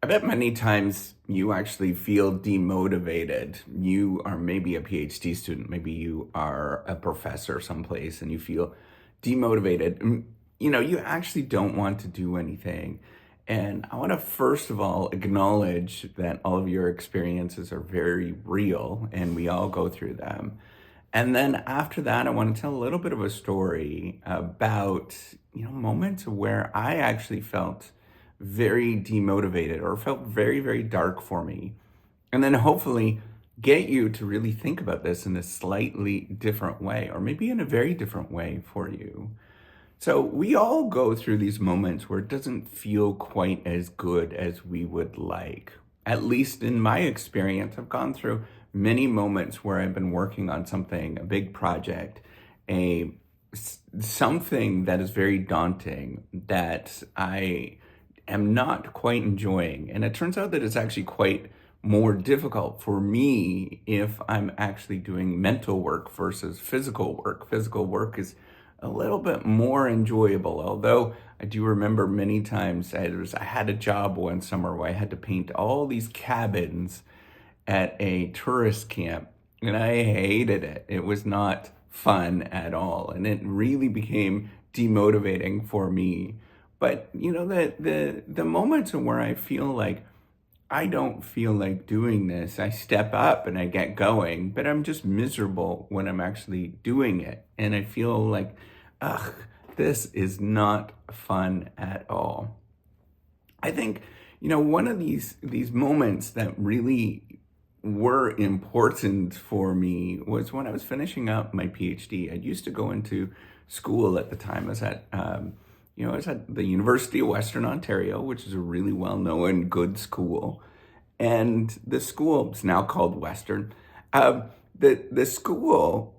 I bet many times you actually feel demotivated. You are maybe a PhD student, maybe you are a professor someplace and you feel demotivated. You actually don't want to do anything. And I want to first of all acknowledge that all of your experiences are very real and we all go through them. And then after that, I want to tell a little bit of a story about, moments where I actually felt very demotivated or felt very, very dark for me. And then hopefully get you to really think about this in a slightly different way, or maybe in a very different way for you. So we all go through these moments where it doesn't feel quite as good as we would like. At least in my experience, I've gone through many moments where I've been working on something, a big project, a something that is very daunting that I am not quite enjoying. And it turns out that it's actually quite more difficult for me if I'm actually doing mental work versus physical work. Physical work is a little bit more enjoyable, although I do remember many times I had a job one summer where I had to paint all these cabins at a tourist camp, and I hated it. It was not fun at all, and it really became demotivating for me. But the moments where I feel like I don't feel like doing this, I step up and I get going, but I'm just miserable when I'm actually doing it. And I feel like, ugh, this is not fun at all. I think, one of these moments that really were important for me was when I was finishing up my PhD. I used to go into school at the time. I was at the University of Western Ontario, which is a really well-known, good school. And the school is now called Western. The school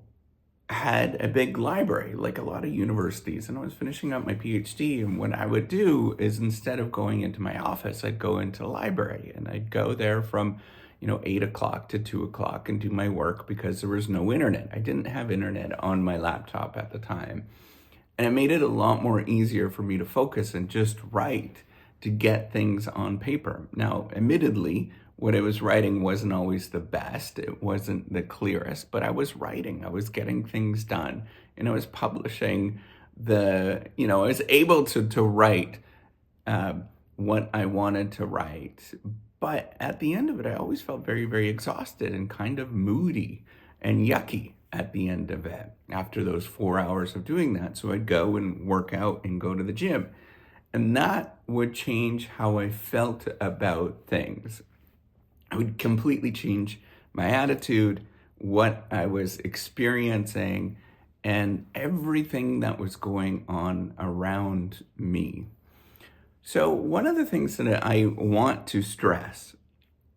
had a big library, like a lot of universities. And I was finishing up my PhD. And what I would do is instead of going into my office, I'd go into the library. And I'd go there from 8 o'clock to 2 o'clock and do my work because there was no internet. I didn't have internet on my laptop at the time. And it made it a lot more easier for me to focus and just write, to get things on paper. Now, admittedly, what I was writing wasn't always the best. It wasn't the clearest, but I was writing. I was getting things done. And I was publishing I was able to write what I wanted to write. But at the end of it, I always felt very, very exhausted and kind of moody and yucky at the end of it after those 4 hours of doing that. So I'd go and work out and go to the gym. And that would change how I felt about things. I would completely change my attitude, what I was experiencing, and everything that was going on around me. So one of the things that I want to stress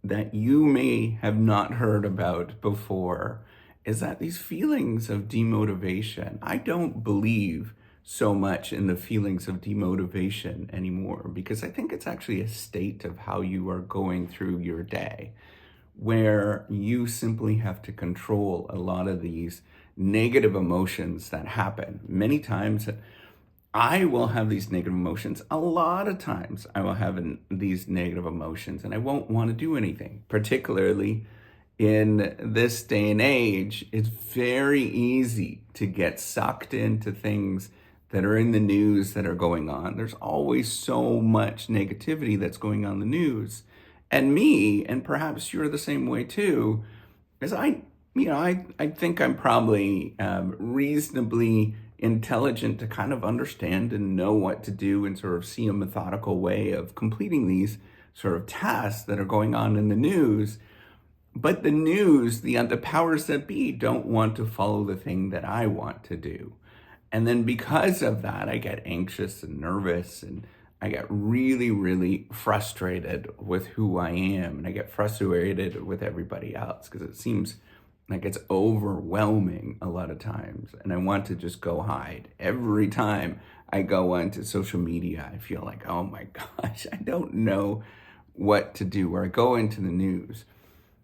that you may have not heard about before is that these feelings of demotivation, I don't believe so much in the feelings of demotivation anymore, because I think it's actually a state of how you are going through your day, where you simply have to control a lot of these negative emotions that happen. Many times I will have these negative emotions. A lot of times I will have these negative emotions and I won't want to do anything, particularly in this day and age. It's very easy to get sucked into things that are in the news that are going on. There's always so much negativity that's going on in the news. And me, and perhaps you're the same way too, is I think I'm probably reasonably intelligent to kind of understand and know what to do and sort of see a methodical way of completing these sort of tasks that are going on in the news. But the news, the powers that be, don't want to follow the thing that I want to do. And then because of that, I get anxious and nervous, and I get really, really frustrated with who I am. And I get frustrated with everybody else because it seems like it's overwhelming a lot of times. And I want to just go hide. Every time I go onto social media, I feel like, oh my gosh, I don't know what to do. Or I go into the news.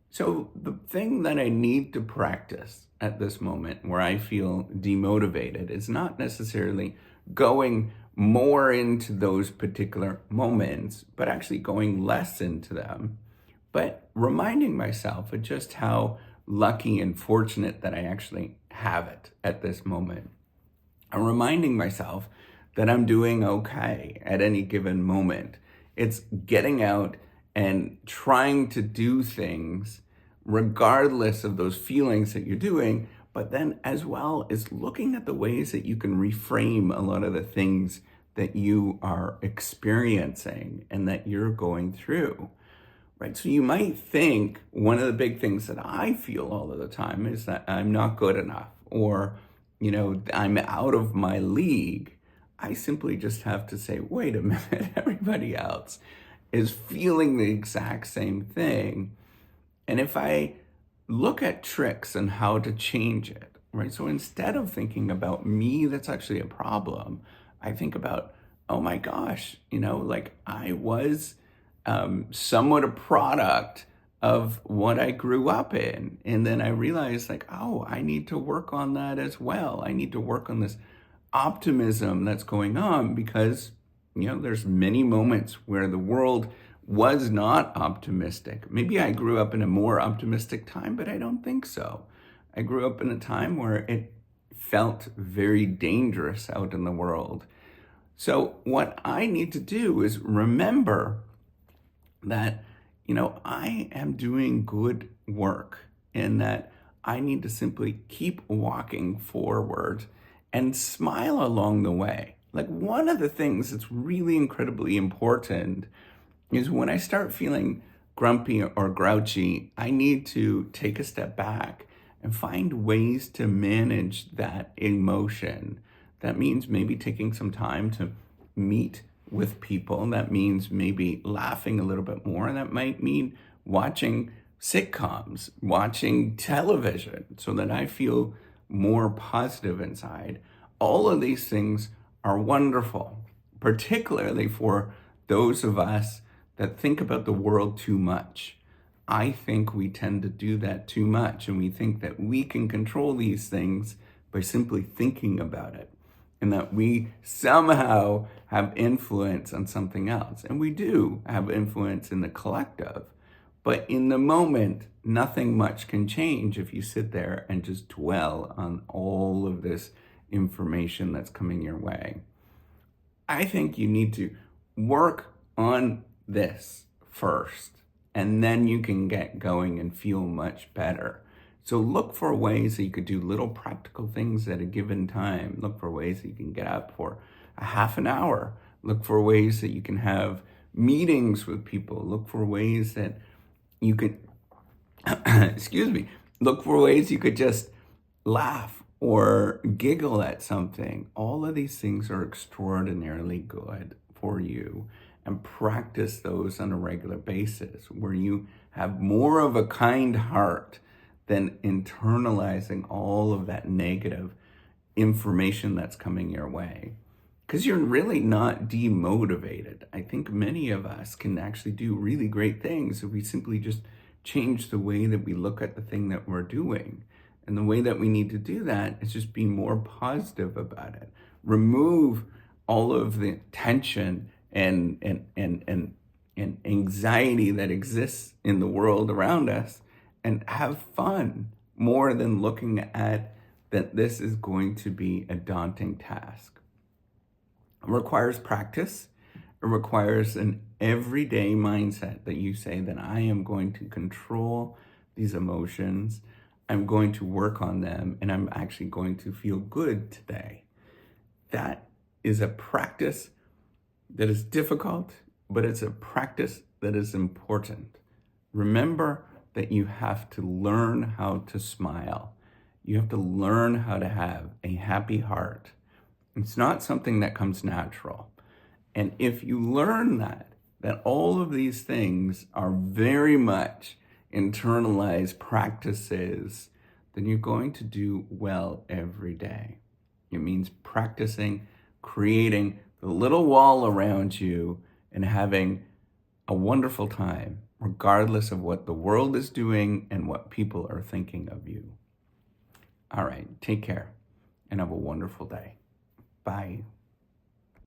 So the thing that I need to practice at this moment where I feel demotivated is not necessarily going more into those particular moments, but actually going less into them, but reminding myself of just how lucky and fortunate that I actually have it at this moment. I'm reminding myself that I'm doing okay at any given moment. It's getting out and trying to do things regardless of those feelings that you're doing, but then as well as looking at the ways that you can reframe a lot of the things that you are experiencing and that you're going through. Right. So you might think one of the big things that I feel all of the time is that I'm not good enough, or, I'm out of my league. I simply just have to say, wait a minute, everybody else is feeling the exact same thing. And if I look at tricks and how to change it, right? So instead of thinking about me, that's actually a problem, I think about, oh my gosh, like I was somewhat a product of what I grew up in. And then I realized, like, oh, I need to work on that as well. I need to work on this optimism that's going on because, there's many moments where the world was not optimistic. Maybe I grew up in a more optimistic time, but I don't think so. I grew up in a time where it felt very dangerous out in the world. So what I need to do is remember that, I am doing good work and that I need to simply keep walking forward and smile along the way. Like, one of the things that's really incredibly important is when I start feeling grumpy or grouchy, I need to take a step back and find ways to manage that emotion. That means maybe taking some time to meet with people. That means maybe laughing a little bit more. That might mean watching sitcoms, watching television so that I feel more positive inside. All of these things are wonderful, particularly for those of us that think about the world too much. I think we tend to do that too much, and we think that we can control these things by simply thinking about it, and that we somehow have influence on something else. And we do have influence in the collective, but in the moment, nothing much can change if you sit there and just dwell on all of this information that's coming your way. I think you need to work on this first, and then you can get going and feel much better. So look for ways that you could do little practical things at a given time. Look for ways that you can get up for a half an hour. Look for ways that you can have meetings with people. Look for ways that you could, excuse me, look for ways you could just laugh or giggle at something. All of these things are extraordinarily good for you. And practice those on a regular basis where you have more of a kind heart than internalizing all of that negative information that's coming your way. Because you're really not demotivated. I think many of us can actually do really great things if we simply just change the way that we look at the thing that we're doing. And the way that we need to do that is just be more positive about it. Remove all of the tension and anxiety that exists in the world around us, and have fun more than looking at that this is going to be a daunting task. It requires practice. It requires an everyday mindset that you say that I am going to control these emotions. I'm going to work on them, and I'm actually going to feel good today. That is a practice that is difficult, but it's a practice that is important. Remember that you have to learn how to smile. You have to learn how to have a happy heart. It's not something that comes natural. And if you learn that all of these things are very much internalized practices, then you're going to do well every day. It means practicing, creating the little wall around you, and having a wonderful time, regardless of what the world is doing and what people are thinking of you. All right, take care and have a wonderful day. Bye.